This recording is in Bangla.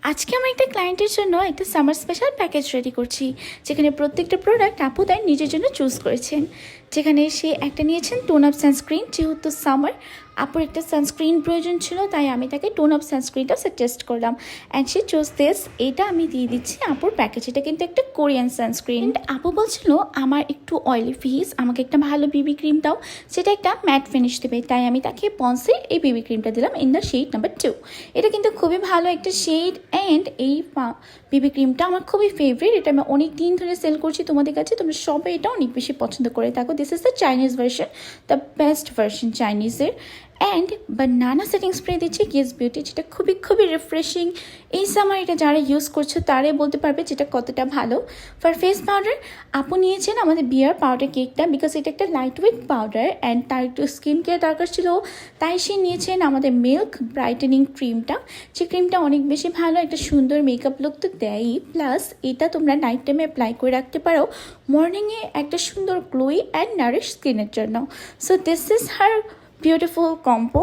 আজকে আমি একটা ক্লায়েন্টের জন্য একটা সামার স্পেশাল প্যাকেজ রেডি করছি, যেখানে প্রত্যেকটা প্রোডাক্ট আপু তাই নিজের জন্য চুজ করেছেন। যেখানে সে একটা নিয়েছেন টোন আপ সানস্ক্রিন, যেহেতু সামার আপুর একটা সানস্ক্রিন প্রয়োজন ছিল, তাই আমি তাকে টোন আপ সানস্ক্রিনটা সাজেস্ট করলাম অ্যান্ড সে চুজ দিস। এটা আমি দিয়ে দিচ্ছি আপুর প্যাকেজ। এটা কিন্তু একটা কোরিয়ান সানস্ক্রিন। আপু বলছিল আমার একটু অয়েলি ফেস, আমাকে একটা ভালো বিবি ক্রিম দাও, সেটা একটা ম্যাট ফিনিশ দেবে। তাই আমি তাকে পন্সের এই বিবি ক্রিমটা দিলাম ইন দ্য শেড নাম্বার 2। এটা কিন্তু খুবই ভালো একটা শেড অ্যান্ড এই বিবি ক্রিমটা আমার খুবই ফেভারিট। এটা আমি অনেক দিন ধরে সেল করছি তোমাদের কাছে, তোমরা সবাই এটা অনেক বেশি পছন্দ করে থাকো। This is the Chinese version, the best version চাইনিজের। অ্যান্ড বানানা সেটিং স্প্রে দিচ্ছি কিস বিউটি, যেটা খুবই খুবই রিফ্রেশিং। এই সামার এটা যারা ইউজ করছে তারাই বলতে পারবে যেটা কতটা ভালো। ফর ফেস পাউডার আপু নিয়েছেন আমাদের বিয়ার পাউডার কেকটা, বিকজ এটা একটা লাইট ওয়েট পাউডার অ্যান্ড তার একটু স্কিন কেয়ার দরকার ছিল, তাই সে নিয়েছেন আমাদের মিল্ক ব্রাইটেনিং ক্রিমটা। যে ক্রিমটা অনেক বেশি ভালো, একটা সুন্দর মেকআপ লুক তো দেয়ই, প্লাস এটা তোমরা নাইট টাইমে অ্যাপ্লাই করে রাখতে পারো মর্নিংয়ে একটা সুন্দর গ্লোই অ্যান্ড নারিশ স্কিনের জন্য। So this is her beautiful combo.